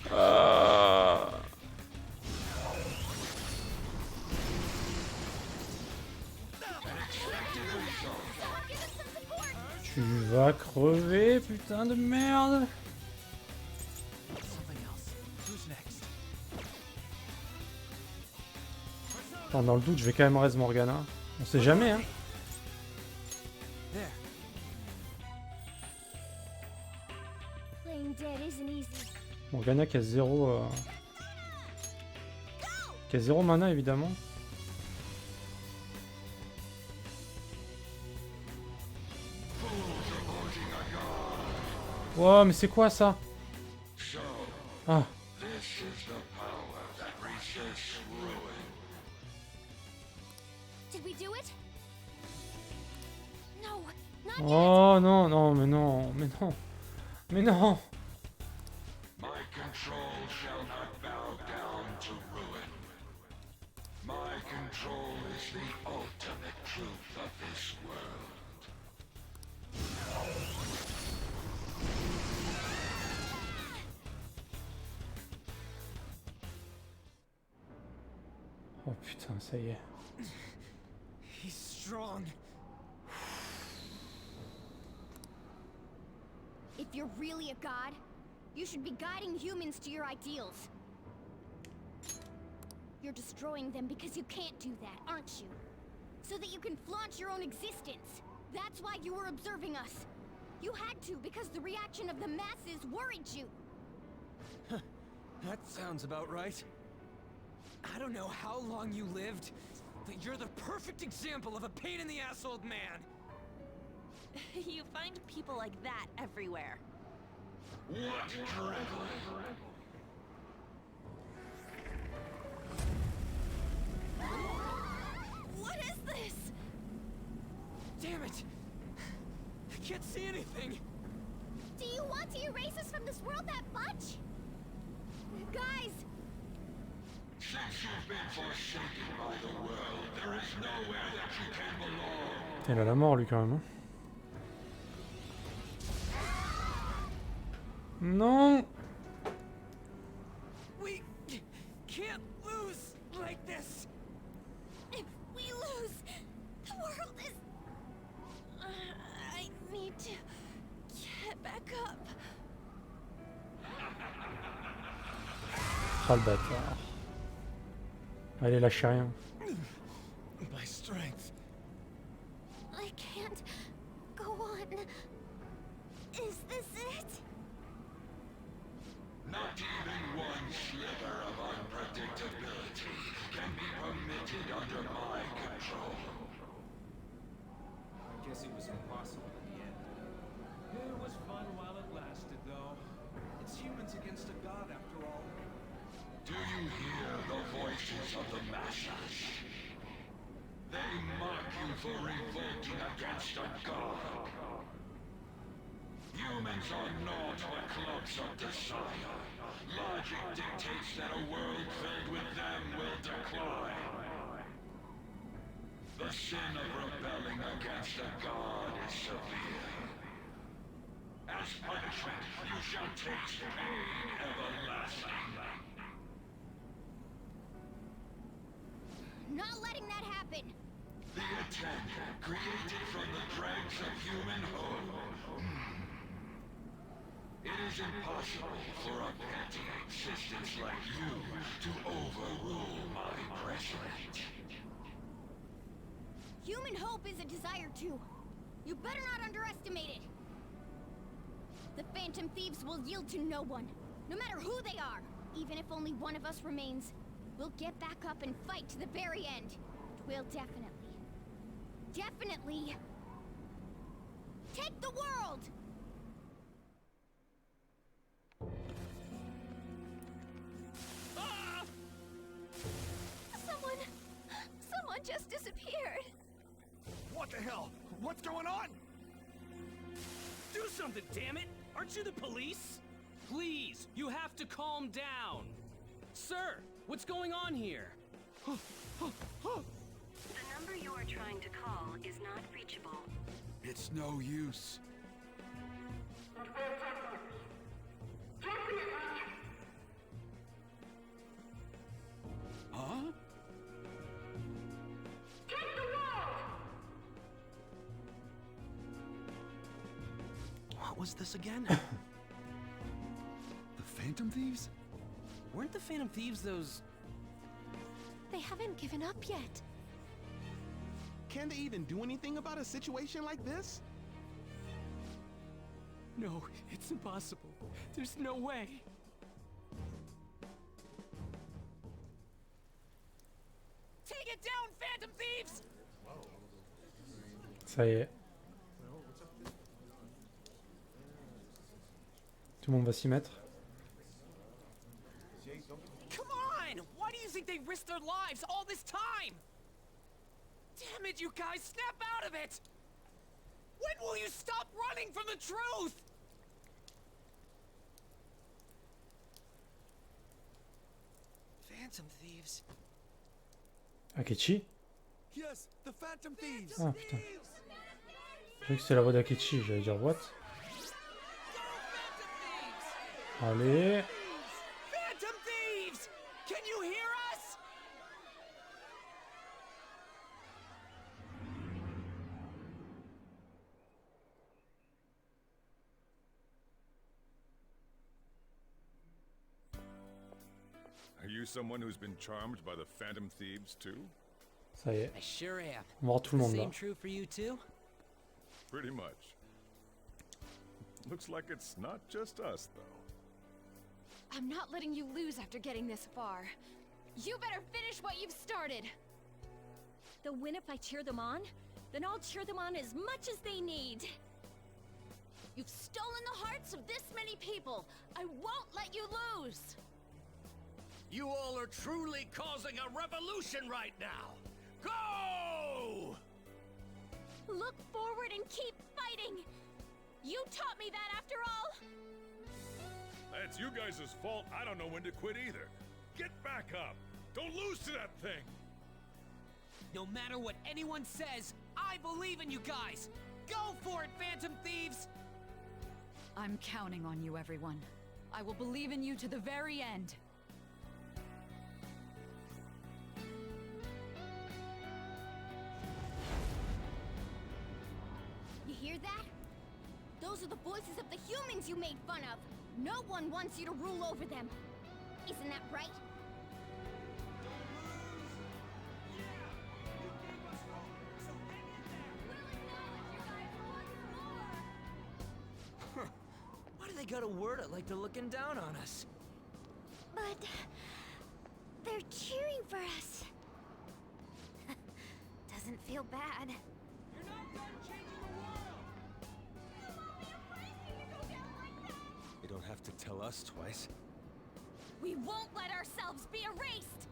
Tu vas crever, putain de merde. Attends, dans le doute, je vais quand même raise Morgana. On sait jamais, hein. Morgana qui a 0... qui a 0 mana, évidemment. Wow, mais c'est quoi ça? Ah. Oh non, non, mais non, mais non, mais non. Oh putain, ça y est. He's strong. If you're really a god, you should be guiding humans to your ideals. You're destroying them because you can't do that, aren't you? So that you can flaunt your own existence. That's why you were observing us. You had to because the reaction of the masses worried you. That sounds about right. I don't know how long you lived, but you're the perfect example of a pain-in-the-ass old man. You find people like that everywhere. What drivel? What is this? Damn it! I can't see anything! Do you want to erase us from this world that much? Guys! Since you've been forsaken by the world, there is nowhere that you can belong. Il a la mort lui quand même. Hein. Non. We can't lose like this. If we lose, the world is... I need to get back up. Ah le bâtard. Allez, lâchez rien. My strength. I can't go on. Is this it? Not even one sliver of unpredictability can be permitted under my control. I guess it was impossible in the end. It was fun while it lasted, though. It's humans against a god, after all. Do you hear the voices of the masses? They mock you for revolting against a god. Humans are not but clubs of desire. Logic dictates that a world filled with them will decline. The sin of rebelling against a god is severe. As punishment, you shall taste pain everlasting. Not letting that happen. The attempt, created from the dregs of human hope. It is impossible for a petty existence like you to overrule my president. Human hope is a desire too. You better not underestimate it. The Phantom Thieves will yield to no one, no matter who they are. Even if only one of us remains, we'll get back up and fight to the very end. We'll definitely take the world! Ah! Someone just disappeared. What the hell? What's going on? Do something, damn it! Aren't you the police? Please, you have to calm down. Sir, what's going on here? The number you are trying to call is not reachable. It's no use. was this again? The Phantom Thieves? Weren't the Phantom Thieves those... They haven't given up yet. Can they even do anything about a situation like this? No, it's impossible. There's no way. Take it down, Phantom Thieves! Ça y est. Tout le monde va s'y mettre. Come on! Why do you think they risked their lives all this time? Damn it, you guys, snap out of it! When will you stop running from the truth? Phantom Thieves. Akechi? Yes, the Phantom Thieves! Ah putain. J'ai cru que c'était la voix d'Akechi, j'allais dire what? Allez. Phantom Thieves! Can you hear us? Are you someone who's been charmed by the Phantom Thieves too? Ça y est. I sure am. On va voir tout le monde là. Same true for you too? Pretty much. Looks like it's not just us, though. I'm not letting you lose after getting this far. You better finish what you've started. They'll win if I cheer them on? Then I'll cheer them on as much as they need. You've stolen the hearts of this many people. I won't let you lose. You all are truly causing a revolution right now. Go! Look forward and keep fighting. You taught me that after all. That's you guys' fault. I don't know when to quit either. Get back up. Don't lose to that thing. No matter what anyone says, I believe in you guys. Go for it, Phantom Thieves! I'm counting on you, everyone. I will believe in you to the very end. You hear that? Those are the voices of the humans you made fun of. No one wants you to rule over them. Isn't that right? Why do they gotta word it like they're looking down on us? But they're cheering for us. Doesn't feel bad. You're not done changing the world! You don't have to tell us twice. We won't let ourselves be erased.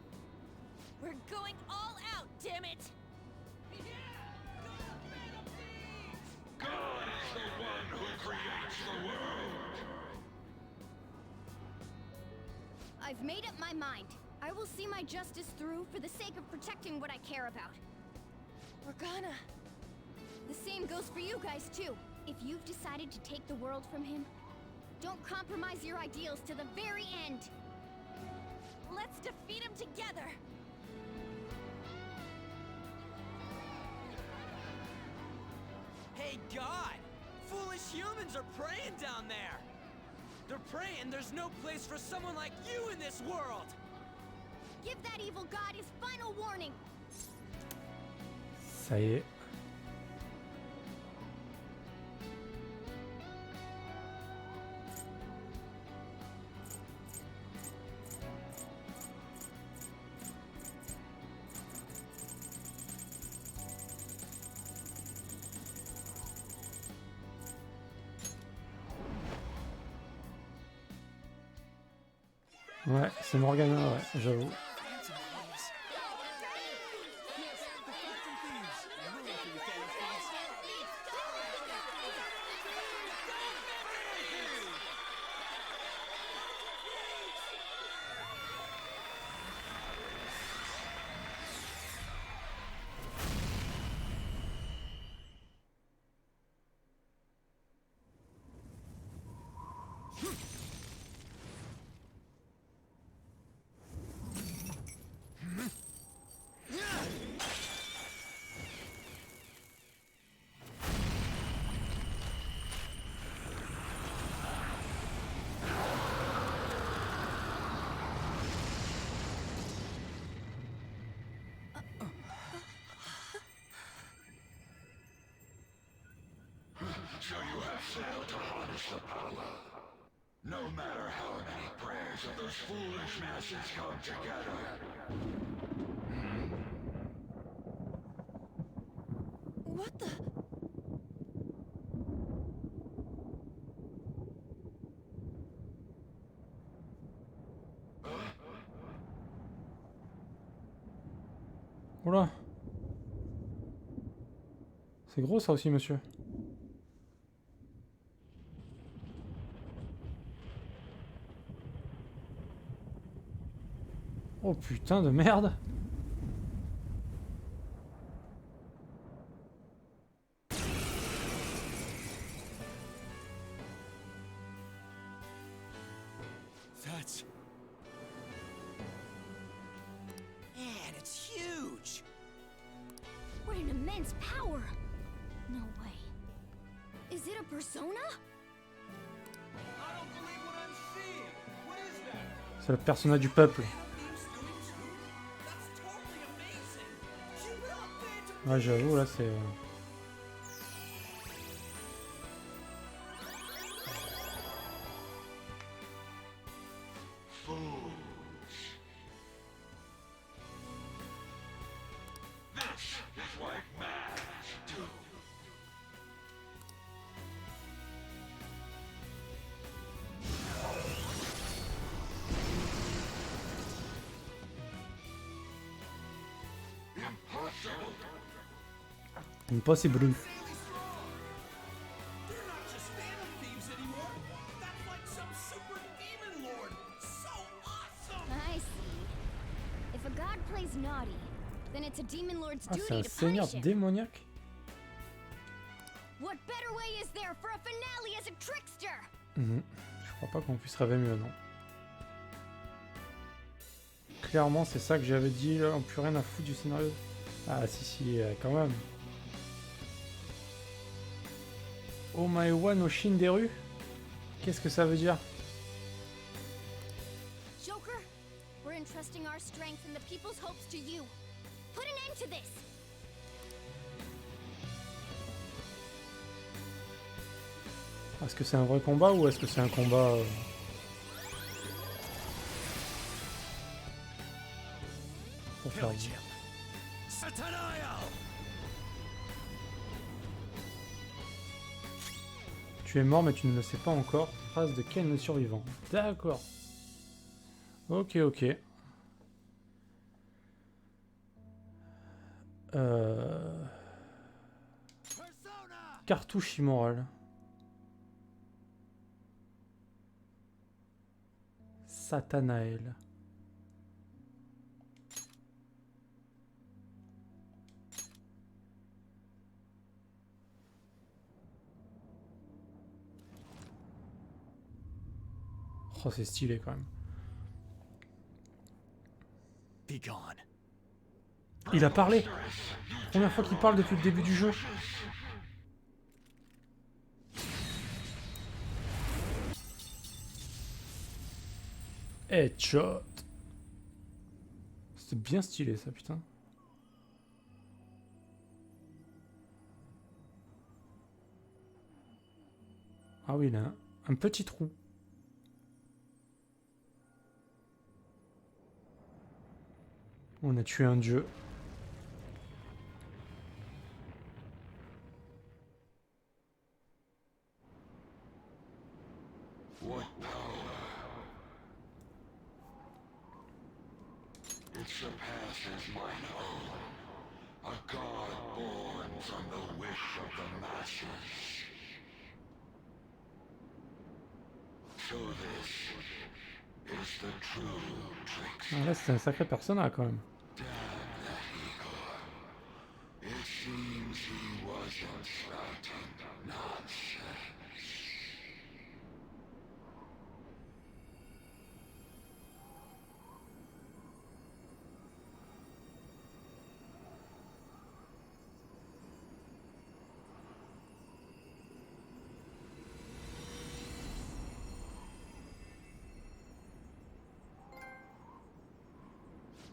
We're going all out, damn it! God is the one who creates the world. I've made up my mind. I will see my justice through for the sake of protecting what I care about. We're gonna. The same goes for you guys, too. If you've decided to take the world from him, don't compromise your ideals to the very end. Let's defeat him together. Hey, God! Foolish humans are praying down there! They're praying there's no place for someone like you in this world! Give that evil god his final warning. Ça y est. Ouais, c'est Morgana, ouais, j'avoue. So you have failed to harness the power. No matter how many prayers of those foolish masses come together. What the? Oula. C'est gros ça aussi, monsieur. Oh putain de merde. That's... Man, it's huge! What an immense power! No way. Is it a persona? I don't believe what I'm seeing. What is that? C'est le personnage du peuple. That's totally amazing! Keep it up, Phantom! Ouais, j'avoue, là, c'est... Fools. This is what mans do. Impossible. Impossible. They're not just Phantom Thieves anymore! That's like some super demon lord! So awesome! I see. If a god plays naughty, then it's a demon lord's Ah, c'est duty un to seigneur punish him. démoniaque. What better way is there for a finale as a trickster? Je crois pas qu'on puisse rêver mieux, non. Clairement, c'est ça que j'avais dit, là, on peut rien à foutre du scénario. Ah si, quand même. Oh my one au Shin des rues. Qu'est-ce que ça veut dire? Joker, we're entrusting our strength and the people's hopes to you. Put an end to this! Est-ce que c'est un vrai combat ou est-ce que c'est un combat... pour faire... Tu es mort mais tu ne le sais pas encore. Phrase de Ken le survivant. D'accord. Ok, ok. Cartouche immorale. Satanael. Oh, c'est stylé quand même. Be gone. Il a parlé. Première fois qu'il parle depuis le début du jeu. Headshot. C'est bien stylé ça, putain. Ah oui, là, un petit trou. On a tué un dieu. What power? It surpasses mine own. A god born from the wish of the masses. So this is the true trickster. Ah, là, c'est un sacré personnage quand même. Damn that Igor. It seems he wasn't spouting nonsense.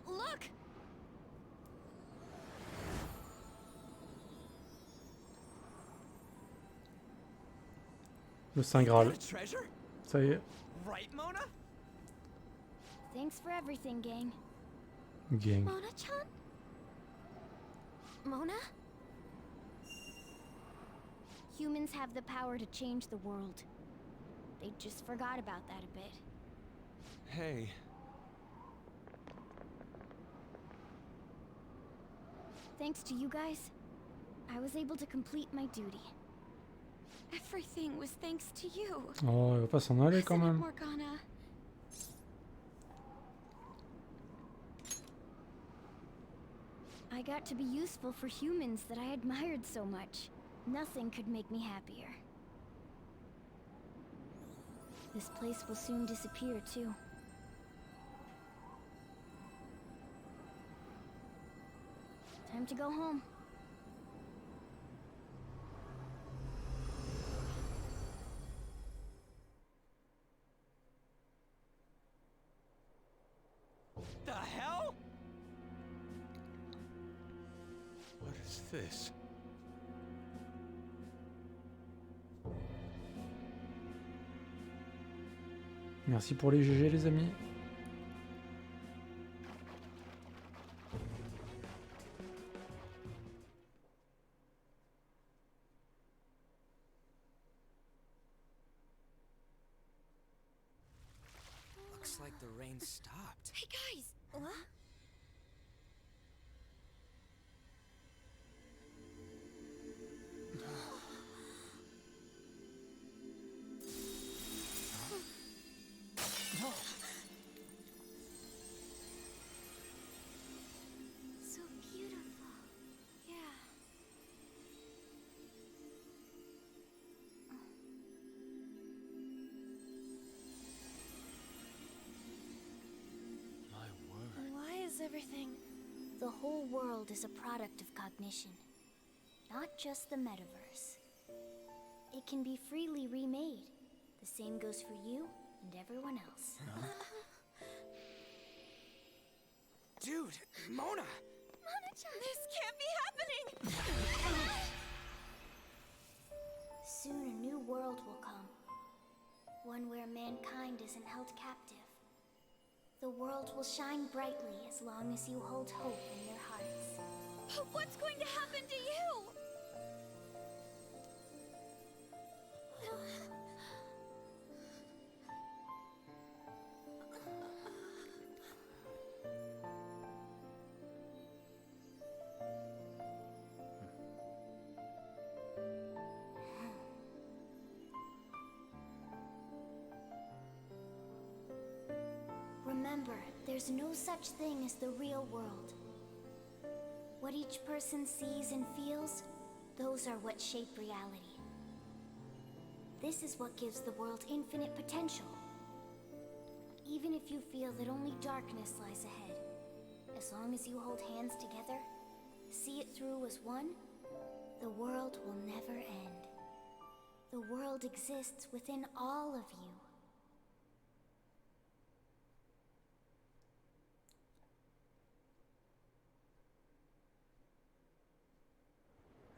Look! Le Saint Is that Graal. a treasure? Ça y est. Right, Mona? Thanks for everything, gang. Gang. Mona-chan? Mona? Humans have the power to change the world. They just forgot about that a bit. Hey. Thanks to you guys, I was able to complete my duty. Everything was thanks to you. Oh, elle va pas s'en aller quand Isn't it, même. Morgana? I got to be useful for humans that I admired so much. Nothing could make me happier. This place will soon disappear, too. Time to go home. The hell? What is this? Merci pour les GG les amis. Looks like the rain stopped. Hey guys! What? So beautiful. Yeah. My word. Why is everything... The whole world is a product of cognition. Not just the metaverse. It can be freely remade. The same goes for you and everyone else. Dude, Mona! This can't be happening! Soon a new world will come. One where mankind isn't held captive. The world will shine brightly as long as you hold hope in your hearts. What's going to happen to you? Remember, there's no such thing as the real world. What each person sees and feels, those are what shape reality. This is what gives the world infinite potential. Even if you feel that only darkness lies ahead, as long as you hold hands together, see it through as one, the world will never end. The world exists within all of you.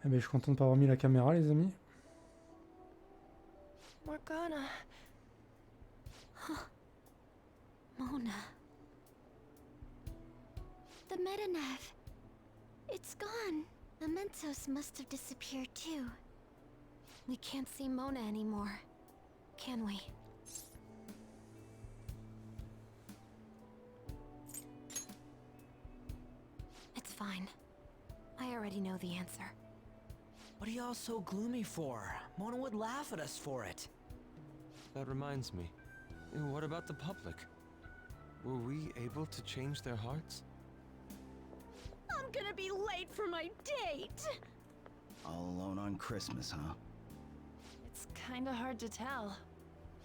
Eh ben, je suis content de pas avoir mis la caméra les amis. Morgana. Mona. The Metanav. It's gone. The Mentos must have disappeared too. We can't see Mona anymore, can we? It's fine. I already know the answer. What are y'all so gloomy for? Mona would laugh at us for it. That reminds me. What about the public? Were we able to change their hearts? I'm gonna be late for my date! All alone on Christmas, huh? It's kinda hard to tell.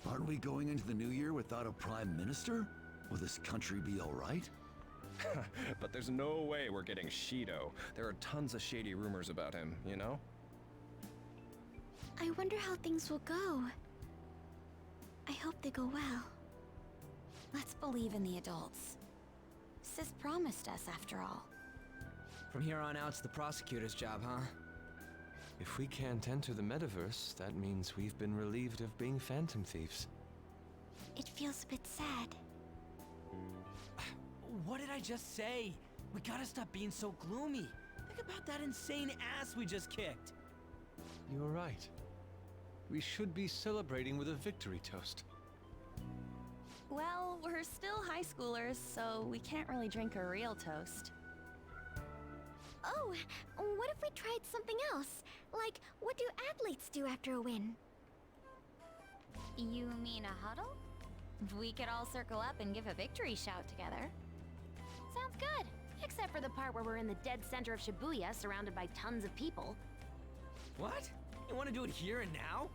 Aren't we going into the new year without a prime minister? Will this country be alright? But there's no way we're getting Shido. There are tons of shady rumors about him, you know? I wonder how things will go. I hope they go well. Let's believe in the adults. Sis promised us, after all. From here on out, it's the prosecutor's job, huh? If we can't enter the metaverse, that means we've been relieved of being phantom thieves. It feels a bit sad. What did I just say? We gotta stop being so gloomy. Think about that insane ass we just kicked. You're right. We should be celebrating with a victory toast. Well, we're still high schoolers, so we can't really drink a real toast. Oh, what if we tried something else? Like, what do athletes do after a win? You mean a huddle? We could all circle up and give a victory shout together. Sounds good. Except for the part where we're in the dead center of Shibuya, surrounded by tons of people. What? You wanna do it here and now?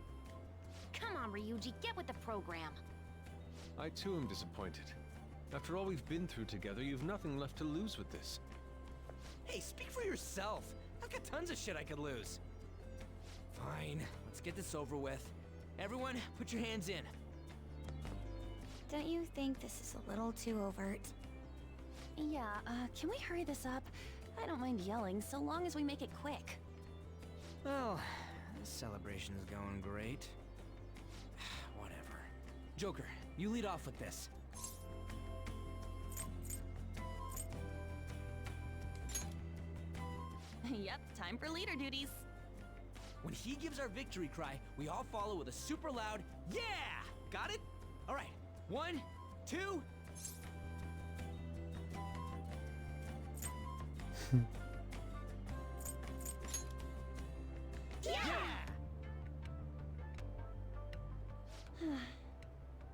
Come on, Ryuji, get with the program. I too am disappointed. After all we've been through together, you've nothing left to lose with this. Hey, speak for yourself. I've got tons of shit I could lose. Fine, let's get this over with. Everyone, put your hands in. Don't you think this is a little too overt? Yeah, can we hurry this up? I don't mind yelling, so long as we make it quick. Well, this celebration is going great. Whatever. Joker, you lead off with this. Yep, time for leader duties. When he gives our victory cry, we all follow with a super loud, yeah! Got it? All right, 1, 2...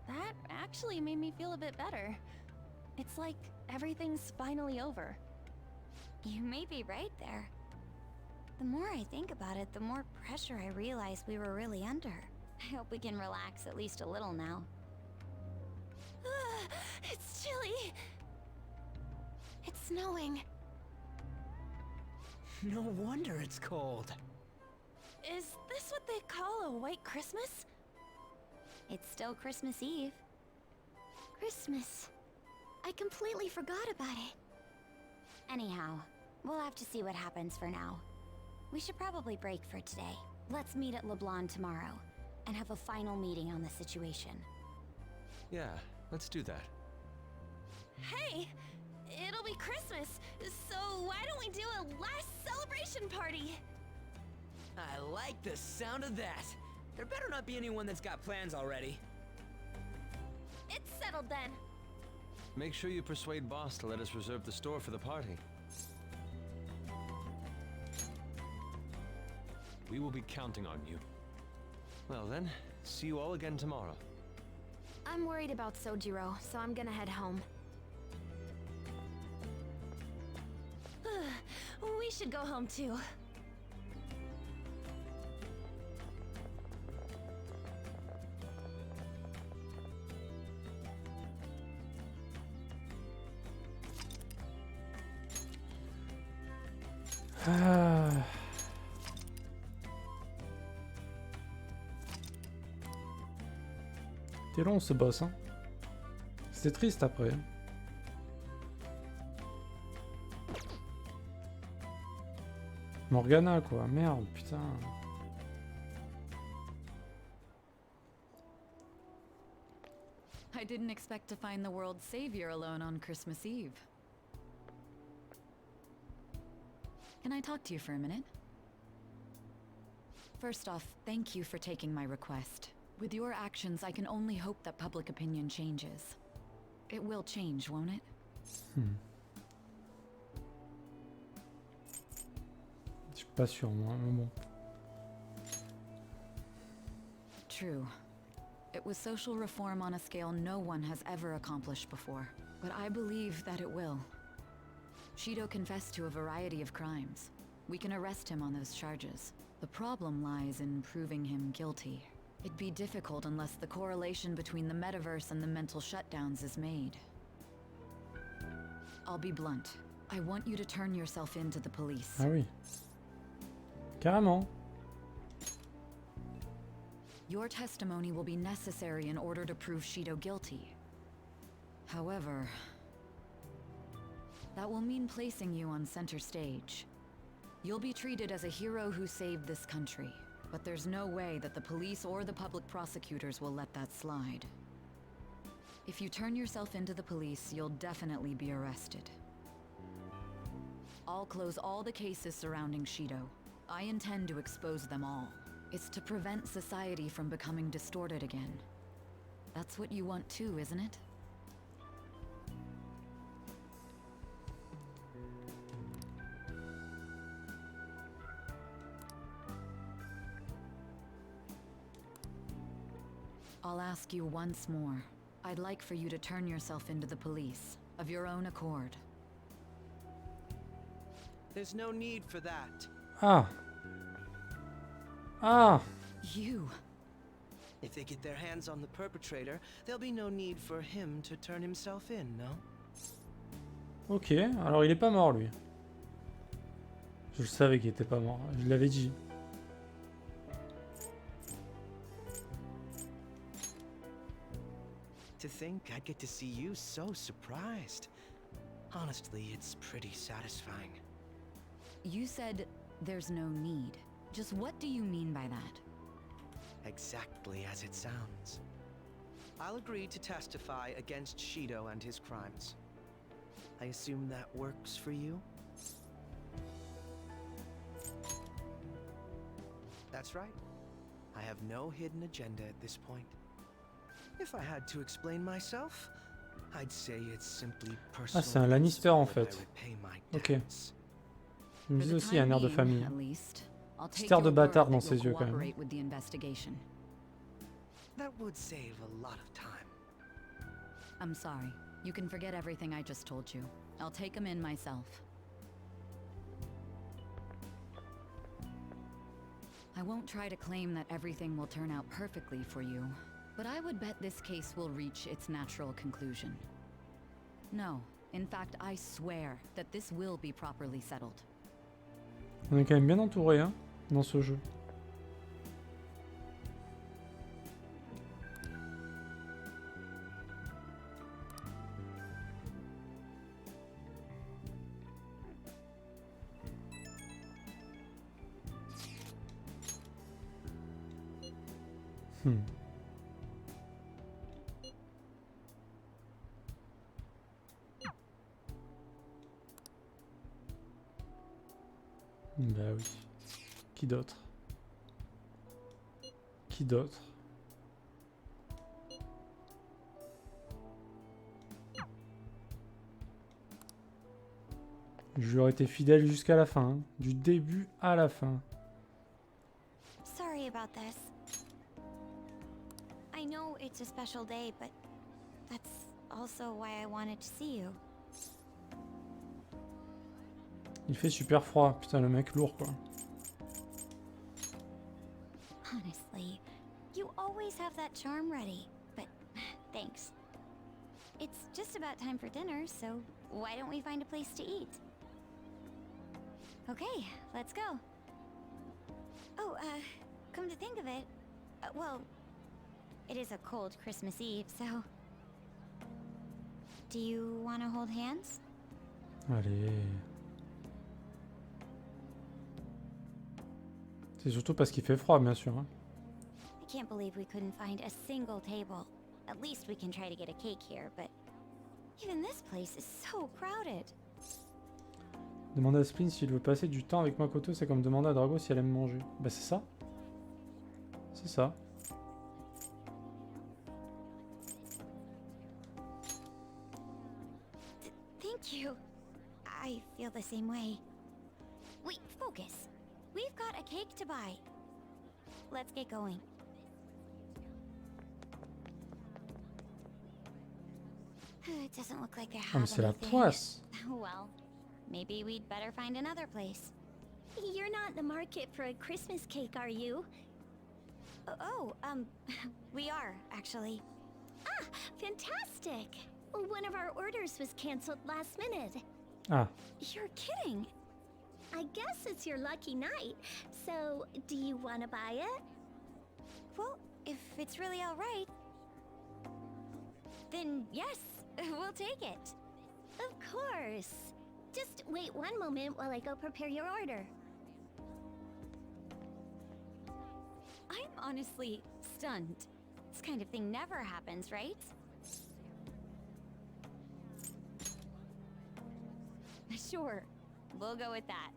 That actually made me feel a bit better. It's like everything's finally over. You may be right there. The more I think about it, the more pressure I realize we were really under. I hope we can relax at least a little now. It's chilly. It's snowing. No wonder it's cold. Is this what they call a white Christmas? It's still Christmas Eve. Christmas. I completely forgot about it. Anyhow, we'll have to see what happens for now. We should probably break for today. Let's meet at LeBlanc tomorrow and have a final meeting on the situation. Yeah, let's do that. Hey, it'll be Christmas, so why don't we do a last celebration party? I like the sound of that. There better not be anyone that's got plans already. It's settled then. Make sure you persuade Boss to let us reserve the store for the party. We will be counting on you. Well then, see you all again tomorrow. I'm worried about Sojiro, so I'm gonna head home. We should go home too. C'était long ce boss, hein. C'était triste après. Morgana quoi, merde, putain. I didn't expect to find the world's savior alone on Christmas Eve. Can I talk to you for a minute? First off, thank you for taking my request. With your actions, I can only hope that public opinion changes. It will change, won't it? Je suis pas sûr moi, mais bon. True. It was social reform on a scale no one has ever accomplished before. But I believe that it will. Shido confessed to a variety of crimes. We can arrest him on those charges. The problem lies in proving him guilty. It'd be difficult unless the correlation between the metaverse and the mental shutdowns is made. I'll be blunt. I want you to turn yourself in to the police. Ah oui. Carrément. Your testimony will be necessary in order to prove Shido guilty. However, that will mean placing you on center stage. You'll be treated as a hero who saved this country, but there's no way that the police or the public prosecutors will let that slide. If you turn yourself into the police, you'll definitely be arrested. I'll close all the cases surrounding Shido. I intend to expose them all. It's to prevent society from becoming distorted again. That's what you want too, isn't it? I'll ask you once more. I'd like for you to turn yourself into the police, of your own accord. There's no need for that. Ah. Ah. You. If they get their hands on the perpetrator, there'll be no need for him to turn himself in, no? Ok, alors il est pas mort lui. Je le savais qu'il était pas mort, je l'avais dit. To think I'd get to see you so surprised. Honestly, it's pretty satisfying. You said there's no need. Just what do you mean by that? Exactly as it sounds. I'll agree to testify against Shido and his crimes. I assume that works for you? That's right. I have no hidden agenda at this point. If I had to explain myself, I'd say it's simply personal. Ah, c'est un Lannister en fait. Ok. Il me disait aussi un air de famille. Petit air de bâtard dans ses yeux quand même. That would save a lot of time. I'm sorry. You can forget everything I just told you. I'll take him in myself. I won't try to claim that everything will turn out perfectly for you, but I would bet this case will reach its natural conclusion. No, in fact, I swear that this will be properly settled. On est quand même bien entouré hein, dans ce jeu. Bah oui. Qui d'autre? Qui d'autre? Je lui aurais été fidèle jusqu'à la fin, hein. Du début à la fin. Sorry about this. I know it's a special day, but that's also why I wanted to see you. Il fait super froid, putain le mec lourd quoi. Honestly, you always have that charm ready, but thanks. It's just about time for dinner, so why don't we find a place to eat? Okay, let's go. Oh, come to think of it, well, it is a cold Christmas Eve, so... Do you want to hold hands? Allez. C'est surtout parce qu'il fait froid, bien sûr. Hein. I can't believe we couldn't find a single table. At least we can try to get a cake here, but even this place is so crowded. Demander à Spline s'il veut passer du temps avec Makoto, c'est comme demander à Drago si elle aime manger. Bah c'est ça. C'est ça. Thank you. I feel the same way. Wait, focus. We've got a cake to buy. Let's get going. It doesn't look like they have mais c'est la anything. poisse. Well, maybe we'd better find another place. You're not in the market for a Christmas cake, are you? We are, actually. Ah, fantastic! One of our orders was canceled last minute. Ah. You're kidding. I guess it's your lucky night. So, do you want to buy it? Well, if it's really all right, then yes, we'll take it. Of course. Just wait one moment while I go prepare your order. honestly stunned. This kind of thing never happens, right? Sure, we'll go with that.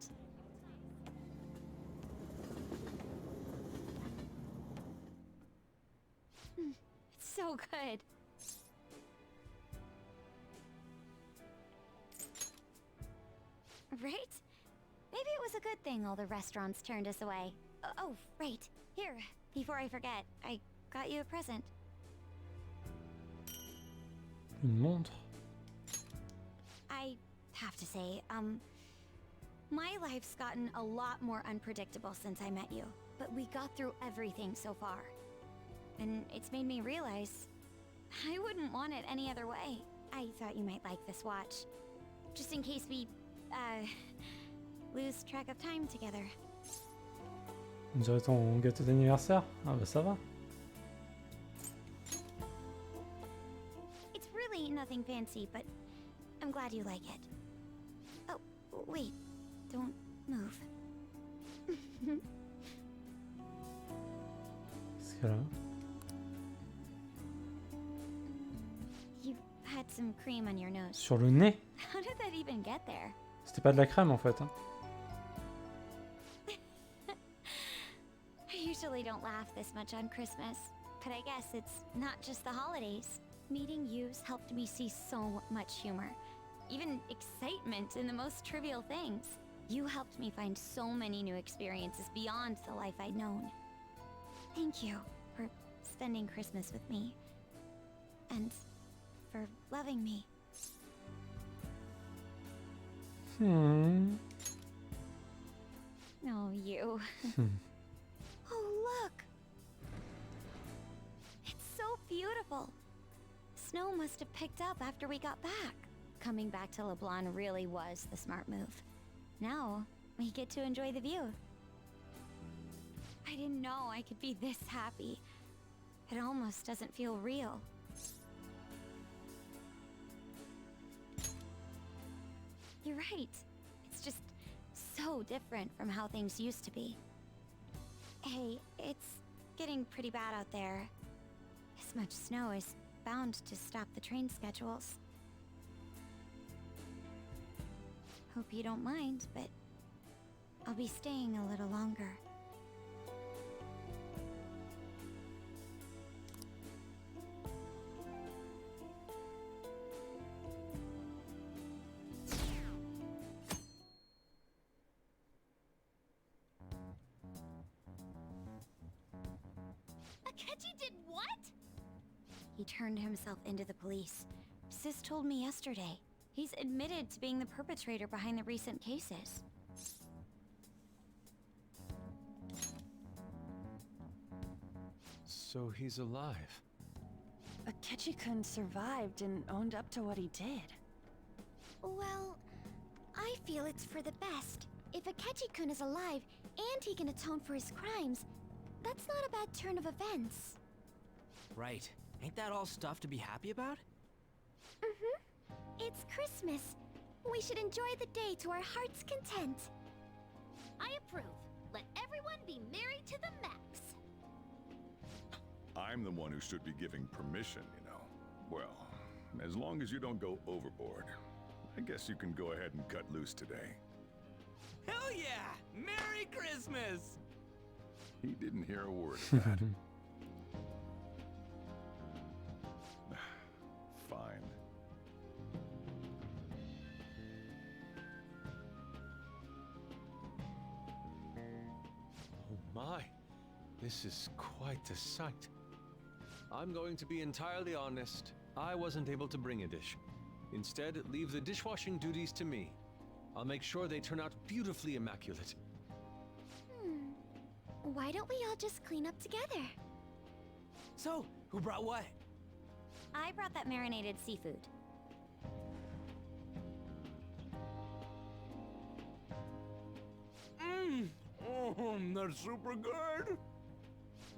It's so good. Right? Maybe it was a good thing all the restaurants turned us away. Oh, right. Here, before I forget, I got you a present. Une montre. I have to say, my life's gotten a lot more unpredictable since I met you, but we got through everything so far. And it's made me realize I wouldn't want it any other way. I thought you might like this watch. Just in case we, lose track of time together. On dirait ton gâteau d'anniversaire. Ah bah ça va. It's really nothing fancy, but I'm glad you like it. Oh, wait. Don't move. Qu'est-ce qu'elle a? You had some cream on your nose. Sur le nez? How did that even get there? C'était pas de la crème en fait. Hein. I usually don't laugh this much on Christmas, but I guess it's not just the holidays. Meeting you's helped me see so much humor, even excitement in the most trivial things. You helped me find so many new experiences beyond the life I'd known. Thank you for spending Christmas with me, and for loving me. Oh, you. Oh, look! It's so beautiful. Snow must have picked up after we got back. Coming back to LeBlanc really was the smart move. Now, we get to enjoy the view. I didn't know I could be this happy. It almost doesn't feel real. You're right. It's just so different from how things used to be. Hey, it's getting pretty bad out there. This much snow is bound to stop the train schedules. Hope you don't mind, but I'll be staying a little longer. Akechi did what? He turned himself into the police. Sis told me yesterday. He's admitted to being the perpetrator behind the recent cases. So he's alive. Akechi-kun survived and owned up to what he did. Well, I feel it's for the best. If Akechi-kun is alive and he can atone for his crimes, that's not a bad turn of events. Right. Ain't that all stuff to be happy about? Mm-hmm. It's Christmas. We should enjoy the day to our heart's content. I approve. Let everyone be merry to the max. I'm the one who should be giving permission, you know. Well, as long as you don't go overboard, I guess you can go ahead and cut loose today. Hell yeah! Merry Christmas! He didn't hear a word of that. Fine. Oh my, this is quite a sight. I'm going to be entirely honest. I wasn't able to bring a dish. Instead, leave the dishwashing duties to me. I'll make sure they turn out beautifully immaculate. Why don't we all just clean up together? So, who brought what? I brought that marinated seafood. That's super good!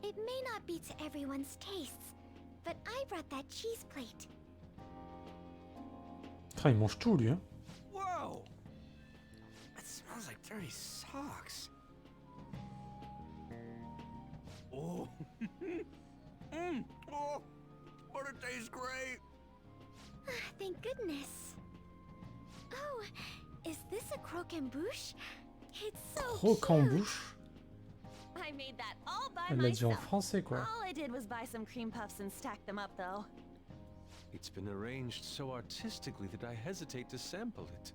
It may not be to everyone's tastes, but I brought that cheese plate. Ah, il mange tout lui, hein. Whoa! That smells like dirty socks. Oh. Oh, but it tastes great. Thank goodness. Oh, is this a croquembouche? It's so Croque en cute. bouche. I made that all by Elle l'a dit en myself. français, quoi. All I did was buy some cream puffs and stack them up, though. It's been arranged so artistically that I hesitate to sample it.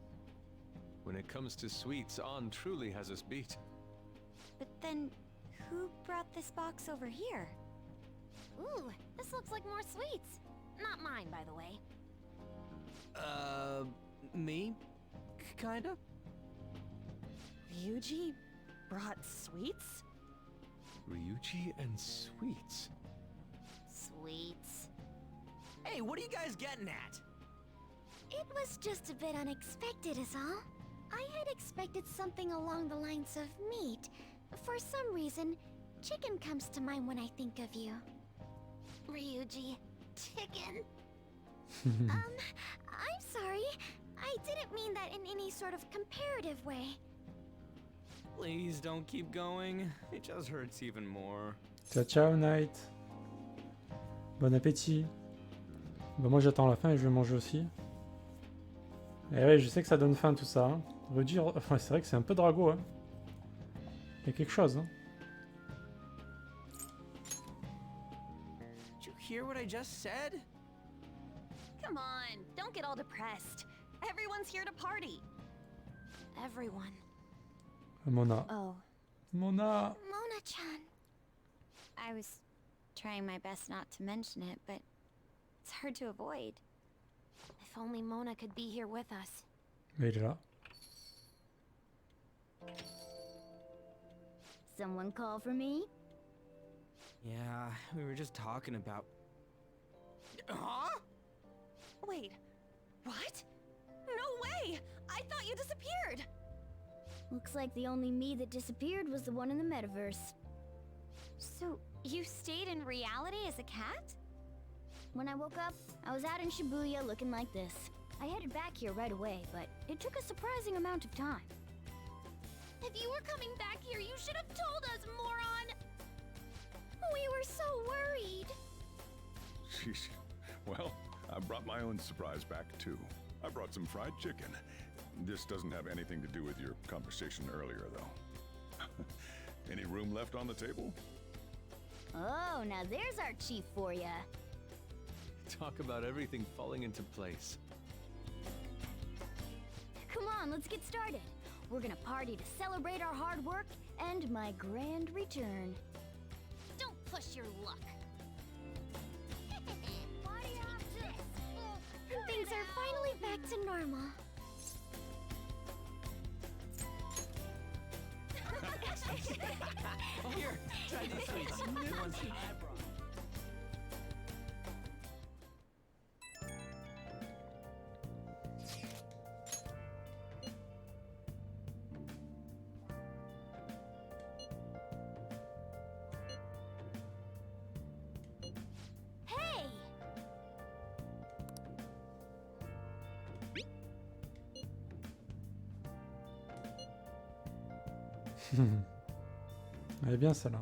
When it comes to sweets, On truly has us beat. But then, who brought this box over here? Ooh, this looks like more sweets. Not mine, by the way. Me? Kinda? Ryuji brought sweets? Ryuji and sweets. Sweets. Hey, what are you guys getting at? It was just a bit unexpected is all. I had expected something along the lines of meat. For some reason, chicken comes to mind when I think of you. Ryuji. Chicken. I'm sorry. I didn't mean that in any sort of comparative way. Please don't keep going. It just hurts even more. Ciao, ciao, Night. Bon appétit. Bah, moi, j'attends la fin et je vais manger aussi. Et ouais, je sais que ça donne faim tout ça. Hein. Redire... Enfin, c'est vrai que c'est un peu drago. Hein. Il y a quelque chose. Hein. Did you hear what I just said? Come on, don't get all depressed. Everyone's here to party. Everyone. Mona. Oh. Mona. Mona-chan. I was trying my best not to mention it, but it's hard to avoid. If only Mona could be here with us. Mais il est là. Someone call for me? Yeah, we were just talking about... Huh? Wait, what? No way! I thought you disappeared! Looks like the only me that disappeared was the one in the metaverse. So, you stayed in reality as a cat? When I woke up, I was out in Shibuya looking like this. I headed back here right away, but it took a surprising amount of time. If you were coming back here, you should have told us, moron! We were so worried. Sheesh. Well, I brought my own surprise back, too. I brought some fried chicken. This doesn't have anything to do with your conversation earlier, though. Any room left on the table? Oh, now there's our chief for ya. Talk about everything falling into place. Come on, let's get started. We're gonna party to celebrate our hard work and my grand return. Don't push your luck. Party after this. Things are finally back to normal. Oh, here, try these sweets. The ones that I brought. Hey! Elle est bien celle-là.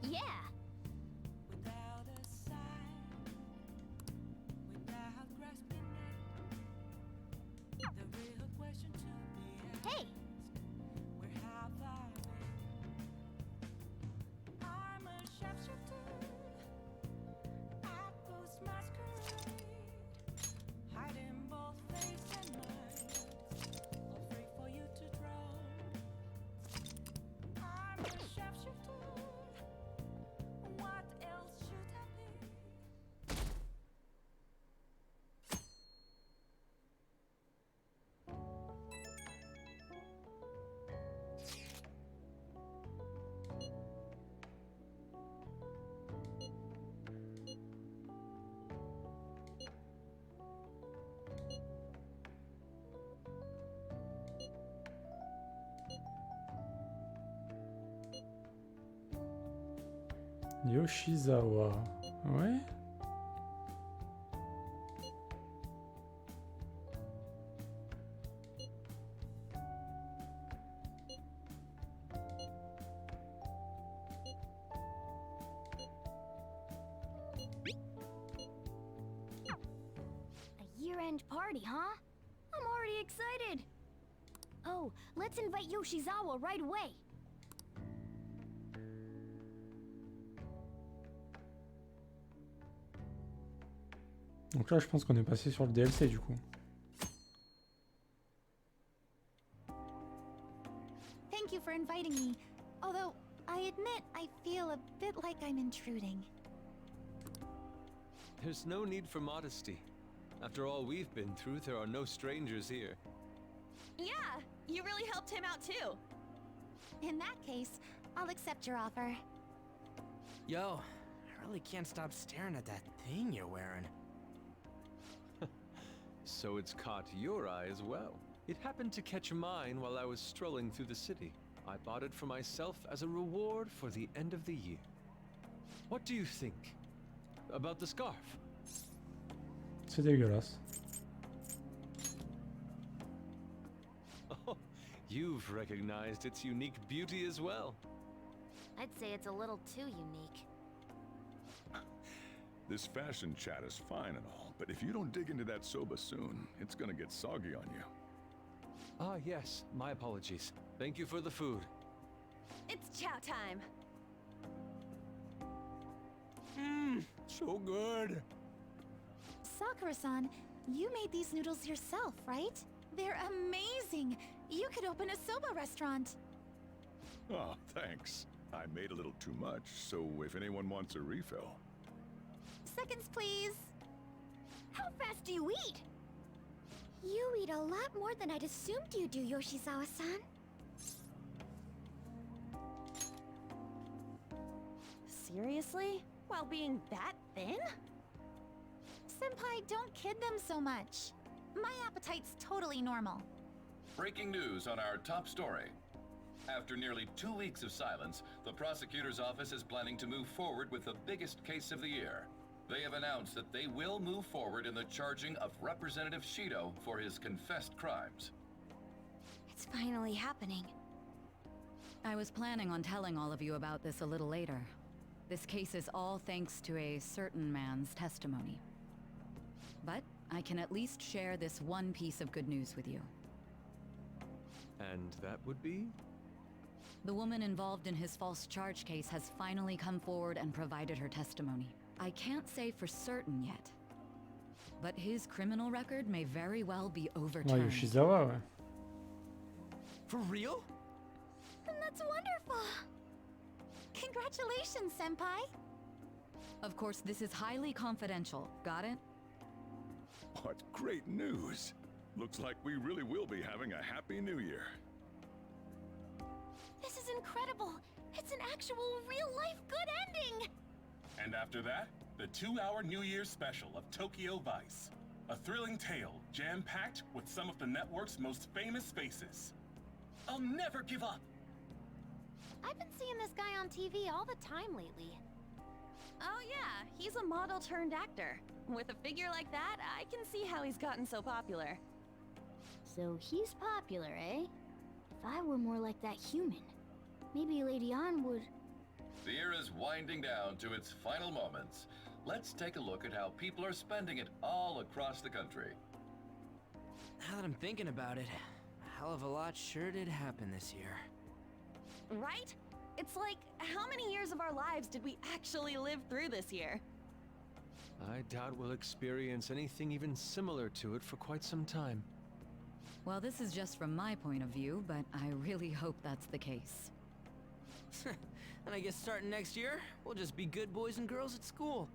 Yeah! Hey! Yoshizawa. Ouais. grand party, huh? I'm already excited. Oh, let's invite Yoshizawa right away. Donc là, je pense qu'on est passé sur le DLC du coup. Thank you for inviting me. Although, I admit I feel a bit like I'm intruding. There's no need for modesty. After all we've been through, there are no strangers here. Yeah, you really helped him out too. In that case, I'll accept your offer. Yo, I really can't stop staring at that thing you're wearing. So it's caught your eye as well. It happened to catch mine while I was strolling through the city. I bought it for myself as a reward for the end of the year. What do you think about the scarf? C'est dégueulasse. Oh, you've recognized its unique beauty as well. I'd say it's a little too unique. This fashion chat is fine and all, but if you don't dig into that soba soon, it's gonna get soggy on you. Ah, yes, my apologies. Thank you for the food. It's chow time. So good. Sakura-san, you made these noodles yourself, right? They're amazing. You could open a soba restaurant. Oh, thanks. I made a little too much, so if anyone wants a refill. Seconds, please. How fast do you eat? You eat a lot more than I'd assumed you do, Yoshizawa-san. Seriously? While being that thin? Senpai, don't kid them so much. My appetite's totally normal. Breaking news on our top story. After nearly 2 weeks of silence, the prosecutor's office is planning to move forward with the biggest case of the year. They have announced that they will move forward in the charging of Representative Shido for his confessed crimes. It's finally happening. I was planning on telling all of you about this a little later. This case is all thanks to a certain man's testimony. But I can at least share this one piece of good news with you. And that would be? The woman involved in his false charge case has finally come forward and provided her testimony. I can't say for certain yet, but his criminal record may very well be Ouais, overturned. Yoshizawa, ouais. For real? That's wonderful. Congratulations, Senpai. Of course, this is highly confidential. Got it? What great news! Looks like we really will be having a happy new year. This is incredible. It's an actual real-life good ending. And after that, the 2-hour New Year's special of Tokyo Vice. A thrilling tale, jam-packed with some of the network's most famous faces. I'll never give up. I've been seeing this guy on TV all the time lately. Oh yeah, he's a model turned actor. With a figure like that, I can see how he's gotten so popular. So he's popular, eh? If I were more like that human, maybe Lady Ann would... The year is winding down to its final moments. Let's take a look at how people are spending it all across the country. Now that I'm thinking about it, a hell of a lot sure did happen this year. Right? It's like, how many years of our lives did we actually live through this year? I doubt we'll experience anything even similar to it for quite some time. Well, this is just from my point of view, but I really hope that's the case. And I guess starting next year, we'll just be good boys and girls at school.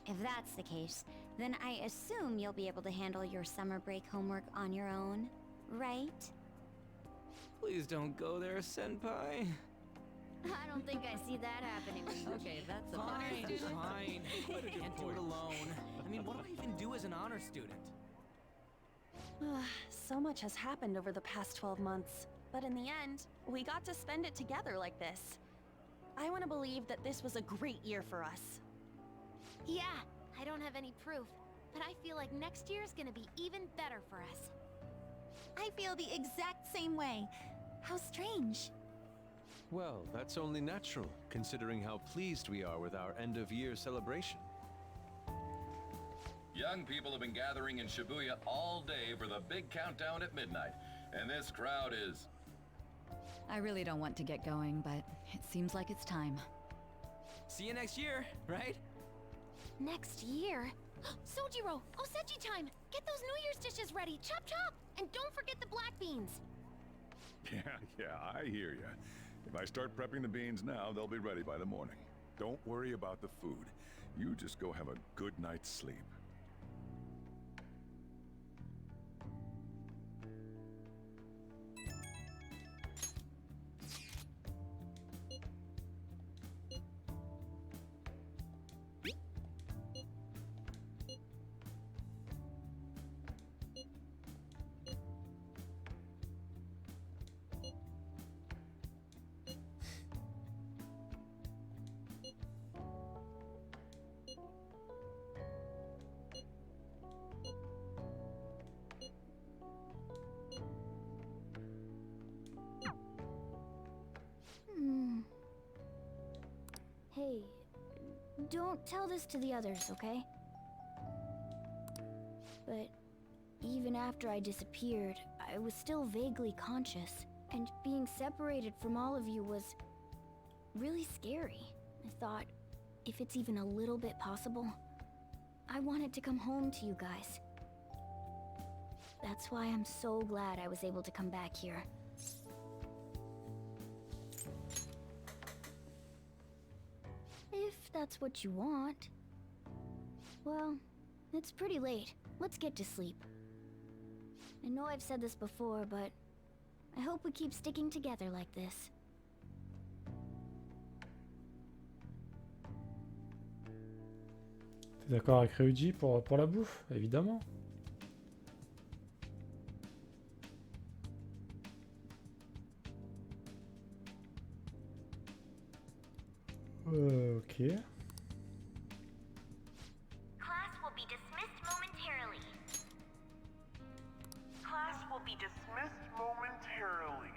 If that's the case, then I assume you'll be able to handle your summer break homework on your own, right? Please don't go there, Senpai. I don't think I see that happening. Okay, that's a Fine, better suggestion. fine. Can't do it alone. I mean, what do I even do as an honor student? So much has happened over the past 12 months. But in the end, we got to spend it together like this. I want to believe that this was a great year for us. Yeah, I don't have any proof, but I feel like next year's gonna be even better for us. I feel the exact same way. How strange. Well, that's only natural, considering how pleased we are with our end-of-year celebration. Young people have been gathering in Shibuya all day for the big countdown at midnight, and this crowd is... I really don't want to get going, but it seems like it's time. See you next year, right? Next year? Sojiro! Osechi time! Get those New Year's dishes ready! Chop chop! And don't forget the black beans! Yeah, I hear ya. If I start prepping the beans now, they'll be ready by the morning. Don't worry about the food. You just go have a good night's sleep. Hey, don't tell this to the others, okay? But even after I disappeared, I was still vaguely conscious. And being separated from all of you was really scary. I thought, if it's even a little bit possible, I wanted to come home to you guys. That's why I'm so glad I was able to come back here. If that's what you want. Well, it's pretty late. Let's get to sleep. I know I've said this before, but I hope we keep sticking together like this. T'es d'accord avec Ryuji pour la bouffe, évidemment. Ok. Class will be dismissed momentarily. Class will be dismissed momentarily.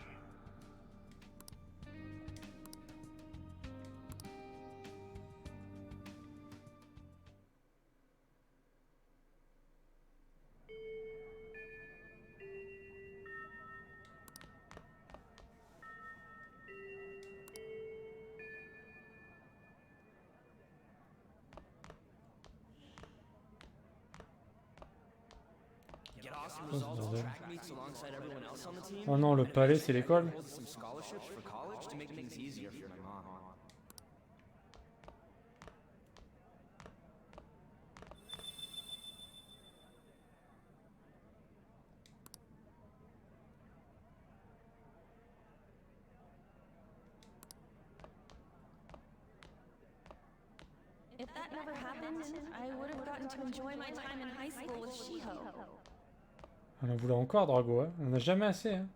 Get awesome results in track meets alongside everyone else on the team. Oh non, le palais, c'est l'école. Hold some scholarships for college to make things easier for my mom. If that never happened, I would have gotten to enjoy my time in high school with Shiho. On en voulait encore, Drago, hein. On n'a jamais assez, hein.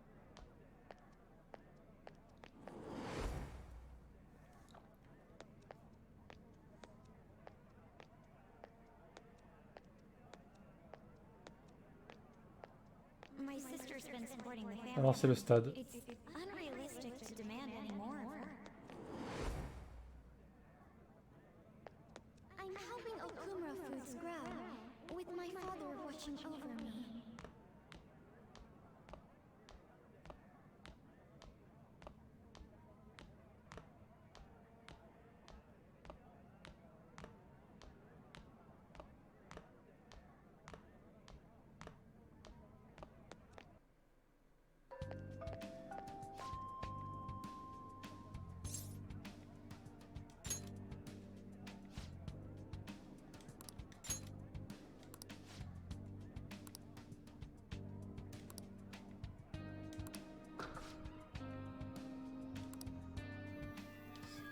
My sister's been supporting the family. Alors c'est le stade. It's unrealistic to demand any more of her. I'm helping Okumura Foods grow, with my father watching over me.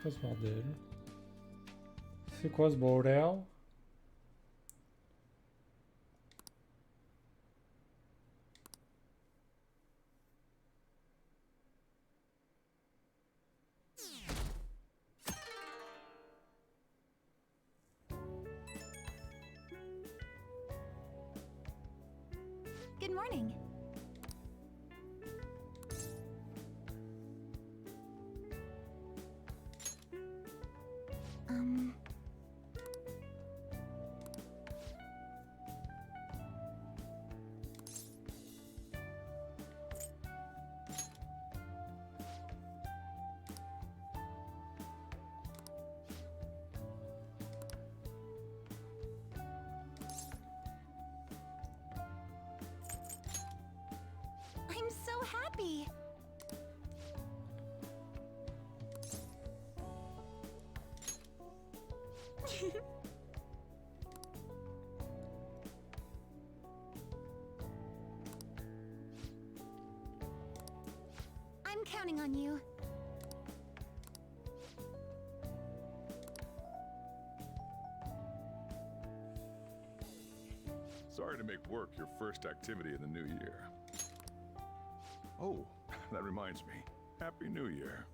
C'est quoi ce bordel? C'est quoi ce bordel? Good morning. happy. I'm counting on you. Sorry to make work your first activity in the new year. Oh, that reminds me. Happy New Year.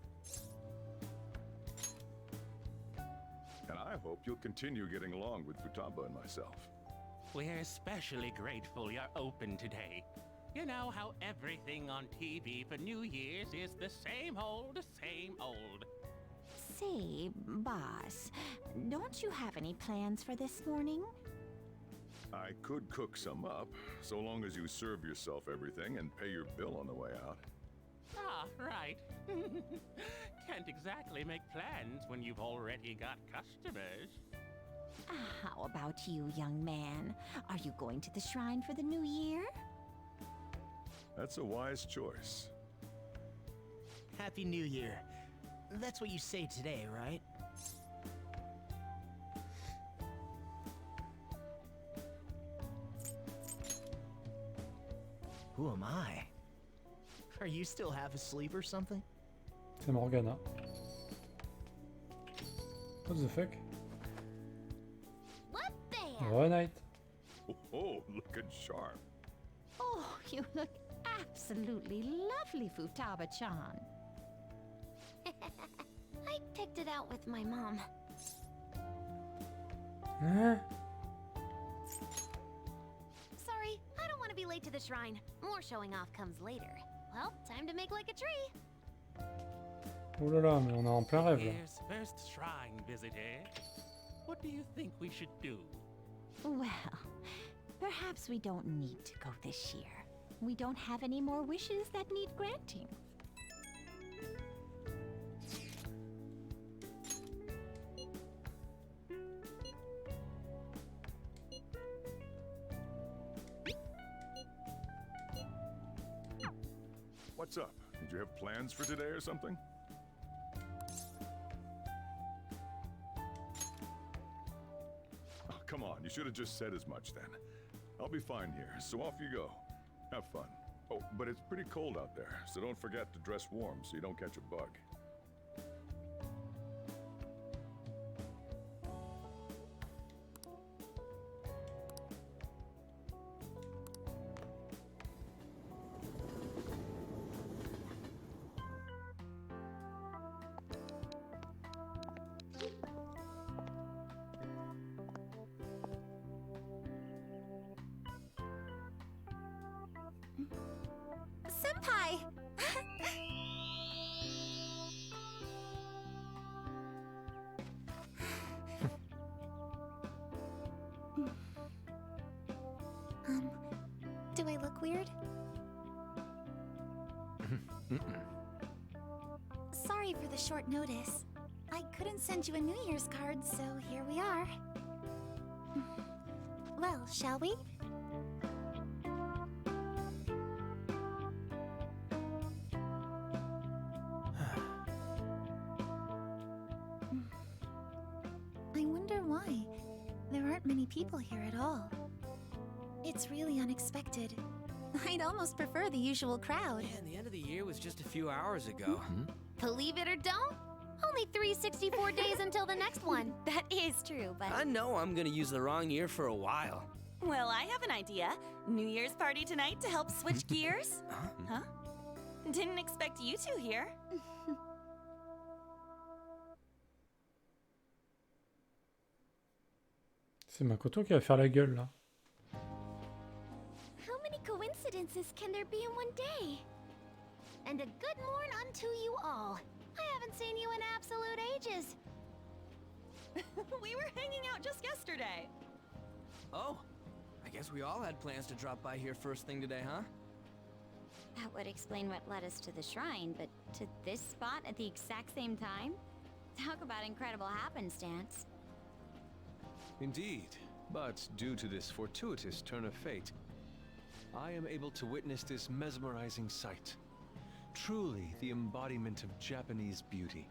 And I hope you'll continue getting along with Futaba and myself. We're especially grateful you're open today. You know how everything on TV for New Year's is the same old, same old. Say, boss, don't you have any plans for this morning? I could cook some up, so long as you serve yourself everything and pay your bill on the way out. Ah, right. Can't exactly make plans when you've already got customers. How about you, young man? Are you going to the shrine for the new year? That's a wise choice. Happy New Year. That's what you say today, right? Who am I? Are you still half asleep or something? C'est Morgana. What the fuck? What the? All night. Oh, looking sharp. Oh, you look absolutely lovely, Futaba-chan. I picked it out with my mom. Huh? Sorry, I don't want to be late to the shrine. More showing off comes later. Well, time to make like a tree. Oh là là, mais on est en plein rêve là. Here's first shrine visitor. What do you think we should do? Well, perhaps we don't need to go this year. We don't have any more wishes that need granting. What's up? Did you have plans for today or something? Oh, come on, you should have just said as much then. I'll be fine here, so off you go. Have fun. Oh, but it's pretty cold out there, so don't forget to dress warm so you don't catch a bug. Senpai! Do I look weird? Sorry for the short notice. I couldn't send you a New Year's card, so here we are. Well, shall we? I wonder why. There aren't many people here at all. It's really unexpected. I'd almost prefer the usual crowd. Man, the end of the year was just a few hours ago. Believe it or don't, only 364 days until the next one. That is true, but... I know I'm gonna use the wrong year for a while. Well, I have an idea. New Year's party tonight to help switch gears? Huh? Didn't expect you two here. C'est Makoto qui va faire la gueule là. How many coincidences can there be in one day? And a good morn unto you all. I haven't seen you in absolute ages. We were hanging out just yesterday. Oh, I guess we all had plans to drop by here first thing today, huh? That would explain what led us to the shrine, but to this spot at the exact same time? Talk about incredible happenstance. Indeed, but due to this fortuitous turn of fate, I am able to witness this mesmerizing sight. Truly the embodiment of Japanese beauty.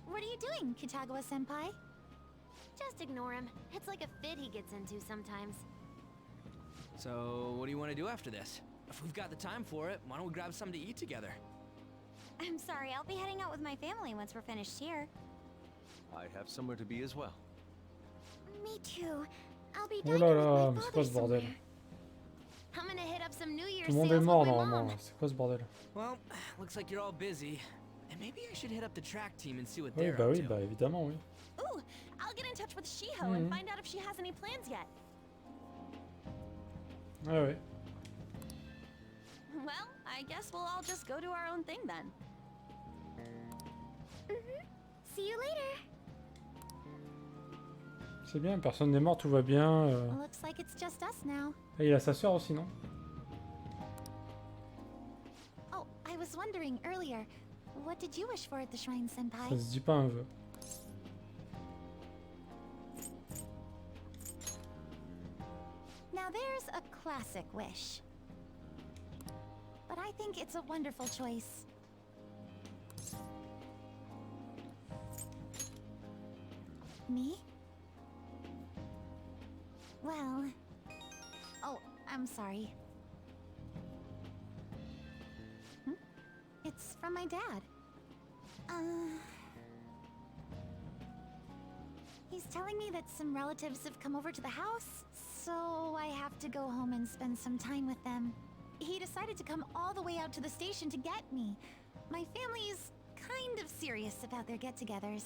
What are you doing, Kitagawa-senpai? Just ignore him. It's like a fit he gets into sometimes. So, what do you want to do after this? If we've got the time for it, why don't we grab something to eat together? I'm sorry, I'll be heading out with my family once we're finished here. I have somewhere to be as well. Me too. I'll be Oh dining là with là, my mais c'est quoi father ce bordel? somewhere. I'm gonna hit up some New Year's Tout le monde est sales mort with my normalement, mom. là. C'est quoi ce bordel? Well, looks like you're all busy. And maybe I should hit up the track team and see what Oui, they're bah up oui, to. bah évidemment, oui. Ooh, I'll get in touch with Shiho and Mhm. find out if she has any plans yet. Ouais, ouais. Well, I guess we'll all just go do our own thing then. See you later. C'est bien, personne n'est mort, tout va bien. Looks like it's just us now. Et il a sa sœur aussi, non? Oh, I was wondering earlier, what did you wish for at the shrine, senpai? Ça se dit pas un vœu. Now there's a classic wish. But I think it's a wonderful choice. Me? Well... Oh, I'm sorry. It's from my dad. He's telling me that some relatives have come over to the house, so I have to go home and spend some time with them. He decided to come all the way out to the station to get me. My family is kind of serious about their get-togethers.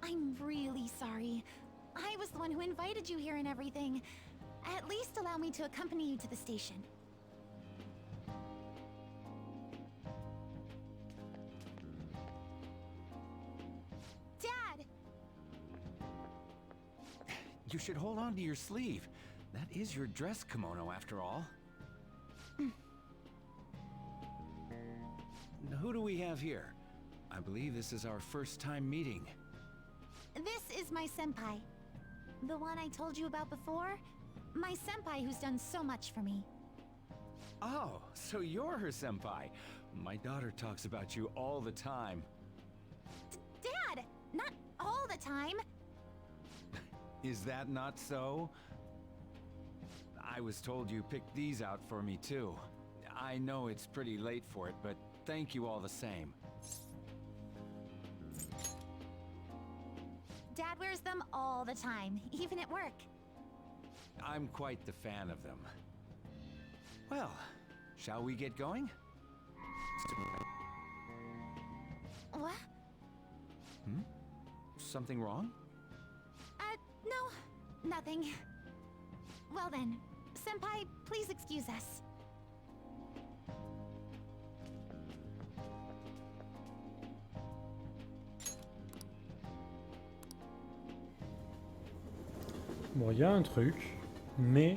I'm really sorry. I was the one who invited you here and everything. At least allow me to accompany you to the station. Dad! You should hold on to your sleeve. That is your dress kimono, after all. Who do we have here? I believe this is our first time meeting. This is my senpai. The one I told you about before? My senpai who's done so much for me. Oh, so you're her senpai. My daughter talks about you all the time. Dad! Not all the time! Is that not so? I was told you picked these out for me too. I know it's pretty late for it, but thank you all the same. Dad wears them all the time, even at work. I'm quite the fan of them. Well, shall we get going? What? Hmm? Something wrong? No, nothing. Well then, senpai, please excuse us. Bon, il y a un truc, mais...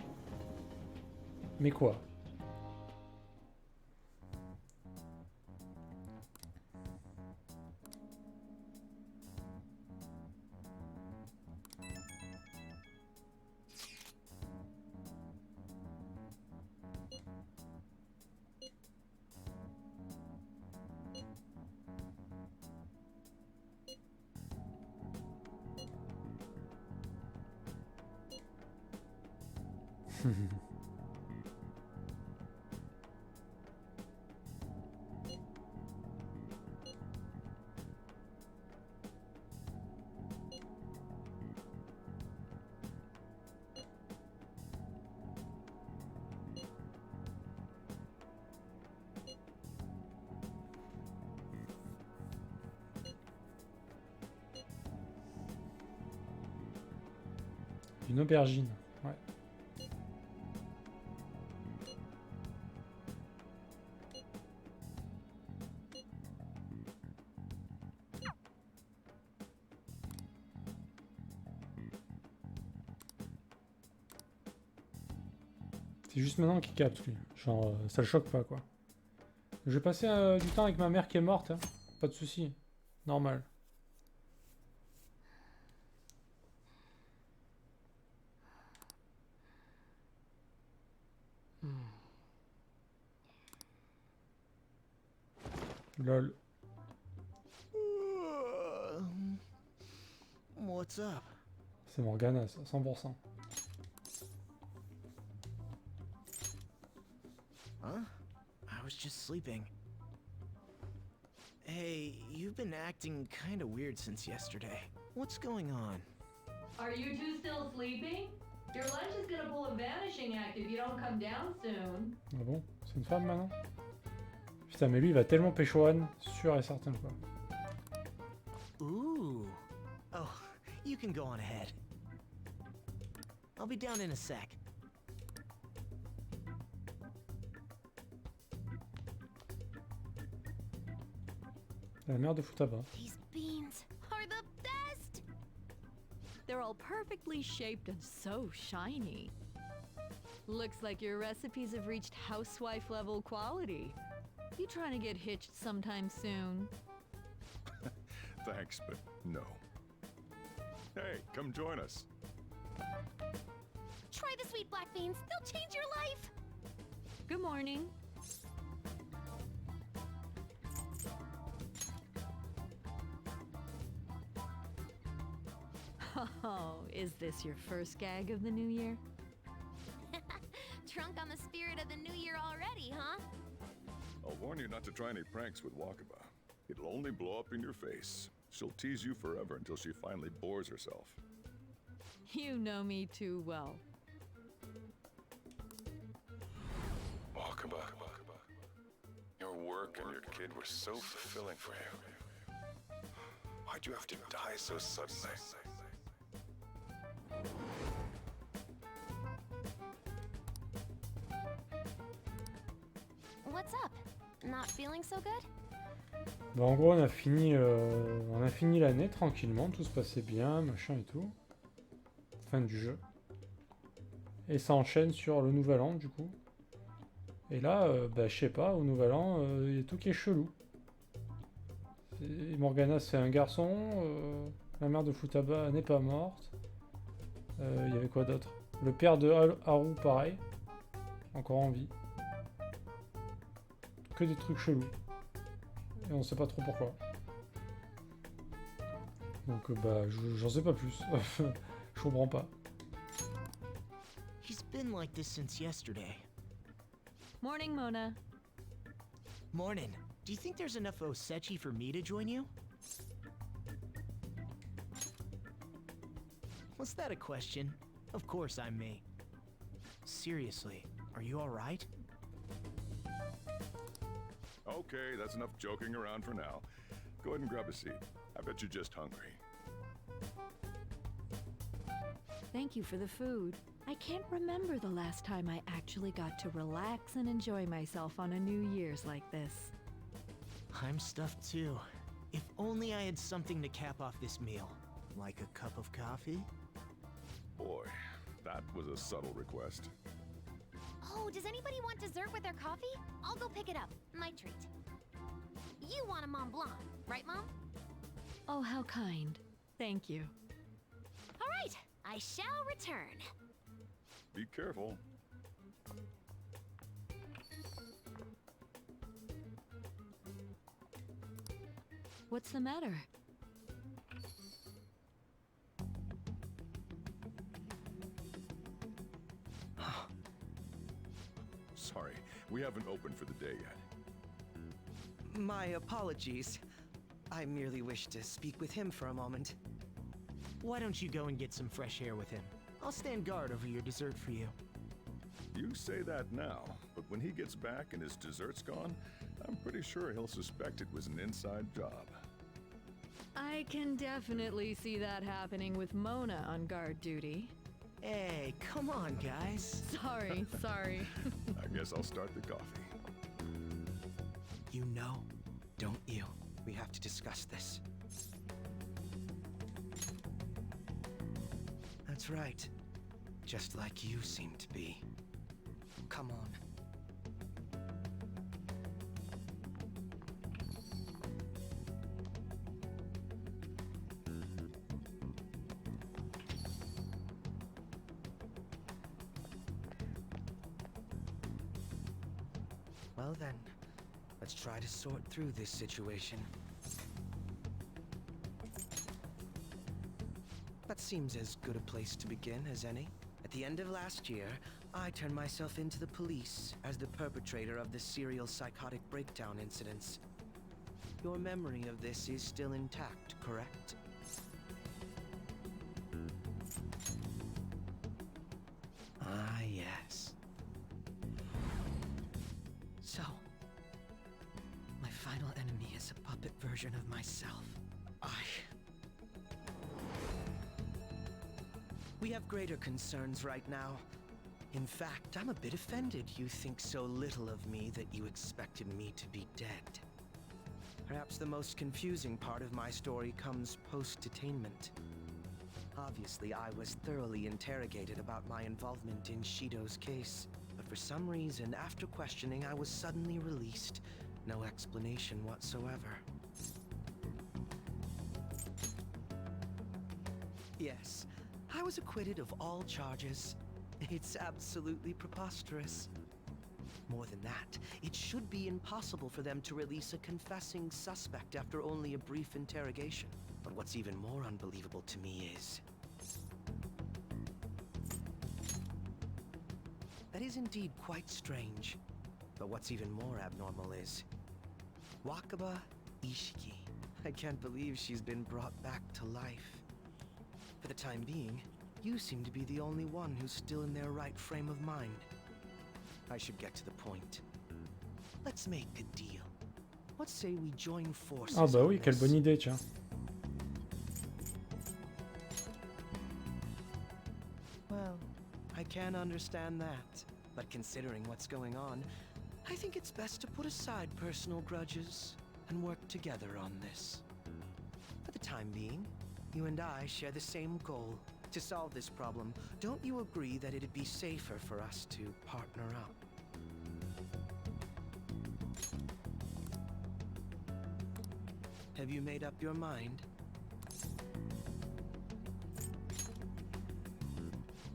Mais quoi? Une aubergine, ouais. C'est juste maintenant qu'il capte, lui. Genre, ça le choque pas, quoi. Je vais passer du temps avec ma mère qui est morte, hein. Pas de soucis. Normal. Lol. What's up? C'est Morgana, ça, 100%. Huh? I was just sleeping. Hey, you've been acting kind of weird since yesterday. What's going on? Are you two still sleeping? Your lunch is gonna pull a vanishing act if you don't come down soon. Ah bon? C'est une femme maintenant? Putain, mais lui il va tellement pécho Anne, sûr et certain quoi. Ooh. Oh, you can go on ahead. I'll be down in a sec. La mère de Futaba. These beans are the best! They're all perfectly shaped and so shiny. Looks like your recipes have reached housewife level quality. You trying to get hitched sometime soon? Thanks, but no. Hey, come join us. Try the sweet black beans. They'll change your life. Good morning. Oh, is this your first gag of the new year? Drunk on the spirit of the new year already, huh? I'll warn you not to try any pranks with Wakaba. It'll only blow up in your face. She'll tease you forever until she finally bores herself. You know me too well. Wakaba, your work and your kid were so fulfilling for you. Why'd you have to die so suddenly? What's up? Not feeling so good? Bah en gros on a fini l'année tranquillement, tout se passait bien, machin et tout. Fin du jeu. Et ça enchaîne sur le nouvel an du coup. Et là, bah je sais pas, au nouvel an, il y a tout qui est chelou. Morgana c'est un garçon, la mère de Futaba n'est pas morte. Il y avait quoi d'autre? Le père de Haru pareil, encore en vie. Que des trucs chelous. Et on sait pas trop pourquoi. Donc bah j'en sais pas plus. Je comprends pas. He's been like this since yesterday. Morning, Mona. Morning. Do you think there's enough Osechi for me to join you? Was that a question? Of course I'm me. Seriously, are you alright? Okay, that's enough joking around for now. Go ahead and grab a seat. I bet you're just hungry. Thank you for the food. I can't remember the last time I actually got to relax and enjoy myself on a New Year's like this. I'm stuffed too. If only I had something to cap off this meal. Like a cup of coffee? Boy, that was a subtle request. Oh, does anybody want dessert with their coffee? I'll go pick it up. My treat. You want a Mont Blanc, right, Mom? Oh, how kind. Thank you. All right, I shall return. Be careful. What's the matter? Sorry, we haven't opened for the day yet. My apologies. I merely wish to speak with him for a moment. Why don't you go and get some fresh air with him? I'll stand guard over your dessert for you. You say that now, but when he gets back and his dessert's gone, I'm pretty sure he'll suspect it was an inside job. I can definitely see that happening with Mona on guard duty. Hey, come on, guys. Sorry, sorry. I guess I'll start the coffee. You know, don't you? We have to discuss this. That's right. Just like you seem to be. Come on. Well then, Let's try to sort through this situation. That seems as good a place to begin as any. At the end of last year, I turned myself into the police as the perpetrator of the serial psychotic breakdown incidents. Your memory of this is still intact, correct? Ah, yes. So, my final enemy is a puppet version of myself. We have greater concerns right now. In fact, I'm a bit offended you think so little of me that you expected me to be dead. Perhaps the most confusing part of my story comes post-detainment. Obviously, I was thoroughly interrogated about my involvement in Shido's case, but for some reason, after questioning, I was suddenly released. No explanation whatsoever. Yes, I was acquitted of all charges. It's absolutely preposterous. More than that, it should be impossible for them to release a confessing suspect after only a brief interrogation. But what's even more unbelievable to me is... that is indeed quite strange. But what's even more abnormal is... Wakaba Ishiki. I can't believe she's been brought back to life. For the time being, you seem to be the only one who's still in their right frame of mind. I should get to the point. Let's make a deal. Let's say we join forces. Ah bah oui, quelle bonne idée, tiens. Well, I can understand that. But considering what's going on, I think it's best to put aside personal grudges and work together on this. For the time being, you and I share the same goal. To solve this problem, don't you agree that it'd be safer for us to partner up? Have you made up your mind?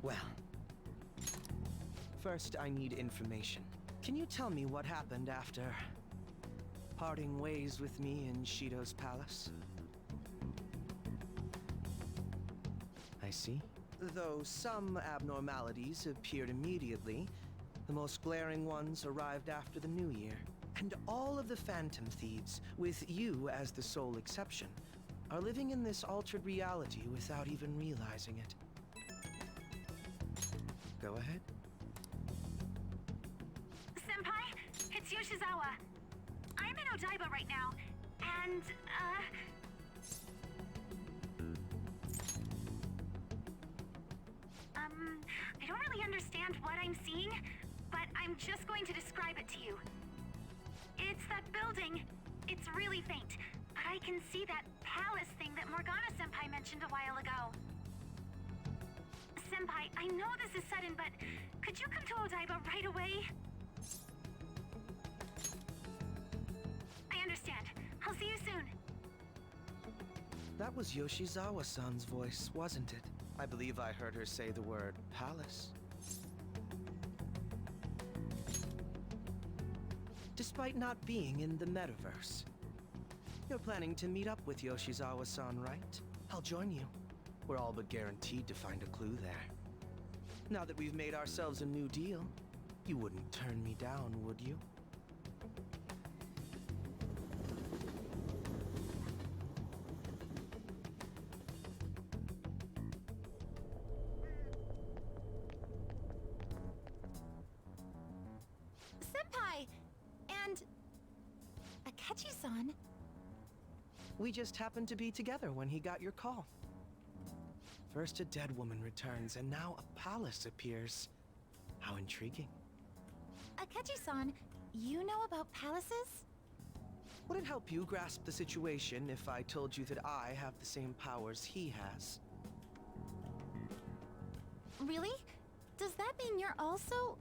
Well, first I need information. Can you tell me what happened after parting ways with me in Shido's palace? I see. Though some abnormalities appeared immediately, the most glaring ones arrived after the new year. And all of the Phantom Thieves, with you as the sole exception, are living in this altered reality without even realizing it. Go ahead. Senpai, it's Yoshizawa. I'm in Odaiba right now, and, I don't really understand what I'm seeing, but I'm just going to describe it to you. It's that building. It's really faint, but I can see that palace thing that Morgana-senpai mentioned a while ago. Senpai, I know this is sudden, but could you come to Odaiba right away? I understand. I'll see you soon. That was Yoshizawa-san's voice, wasn't it? I believe I heard her say the word palace. Despite not being in the metaverse, you're planning to meet up with Yoshizawa-san, right? I'll join you. We're all but guaranteed to find a clue there. Now that we've made ourselves a new deal, you wouldn't turn me down, would you? Senpai! And... Akechi-san? We just happened to be together when he got your call. First a dead woman returns, and now a palace appears. How intriguing. Akechi-san, you know about palaces? Would it help you grasp the situation if I told you that I have the same powers he has? Really? Does that mean you're also...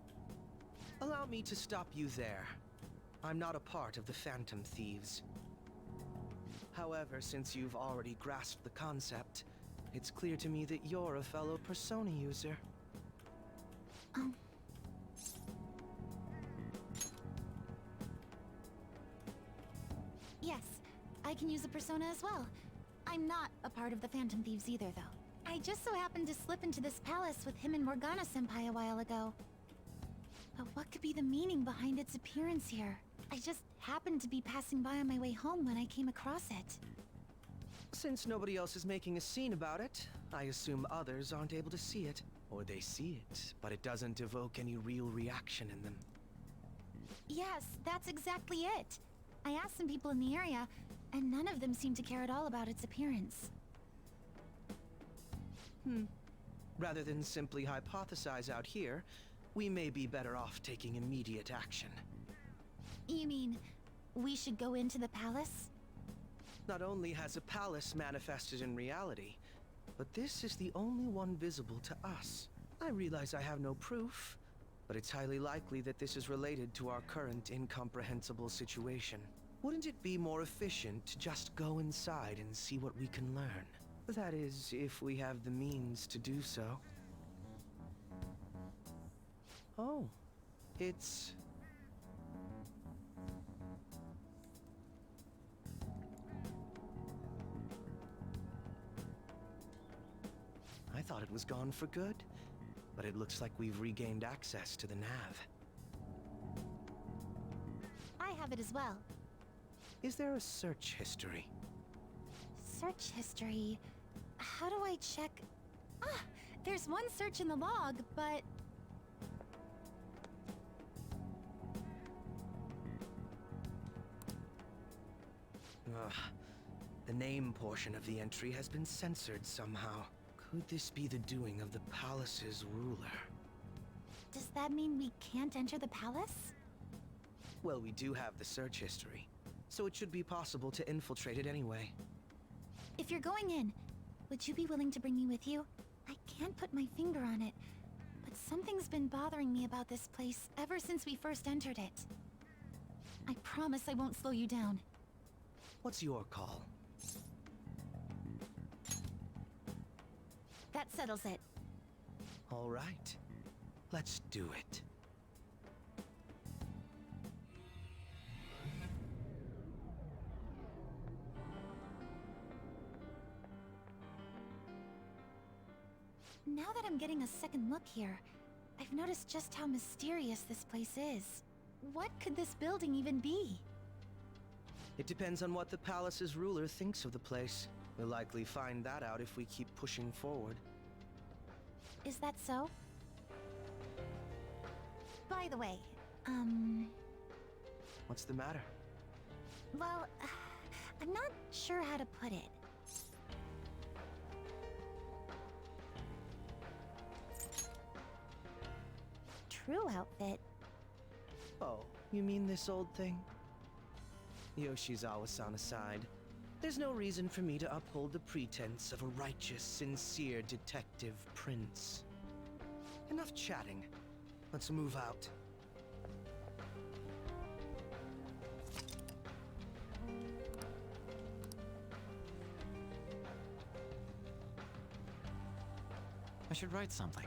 Allow me to stop you there. I'm not a part of the Phantom Thieves. However, since you've already grasped the concept, it's clear to me that you're a fellow Persona user. can use a persona as well. I'm not a part of the Phantom Thieves either, though. I just so happened to slip into this palace with him and Morgana-senpai a while ago. But what could be the meaning behind its appearance here? I just happened to be passing by on my way home when I came across it. Since nobody else is making a scene about it, I assume others aren't able to see it. Or they see it, but it doesn't evoke any real reaction in them. Yes, that's exactly it. I asked some people in the area, and none of them seemed to care at all about its appearance. Rather than simply hypothesize out here, we may be better off taking immediate action. You mean, we should go into the palace? Not only has a palace manifested in reality, but this is the only one visible to us. I realize I have no proof, but it's highly likely that this is related to our current incomprehensible situation. Wouldn't it be more efficient to just go inside and see what we can learn? That is, if we have the means to do so. Oh, it's... I thought it was gone for good, but it looks like we've regained access to the nav. I have it as well. Is there a search history? Search history... How do I check... Ah! There's one search in the log, but... Ugh. The name portion of the entry has been censored somehow. Could this be the doing of the palace's ruler? Does that mean we can't enter the palace? Well, we do have the search history, so it should be possible to infiltrate it anyway. If you're going in, would you be willing to bring me with you? I can't put my finger on it, but something's been bothering me about this place ever since we first entered it. I promise I won't slow you down. What's your call? That settles it. All right. Let's do it. Now that I'm getting a second look here, I've noticed just how mysterious this place is. What could this building even be? It depends on what the palace's ruler thinks of the place. We'll likely find that out if we keep pushing forward. Is that so? By the way, What's the matter? well, I'm not sure how to put it. True outfit. Oh, you mean this old thing? Yoshizawa-san aside, there's no reason for me to uphold the pretense of a righteous, sincere detective prince. Enough chatting. Let's move out. I should write something.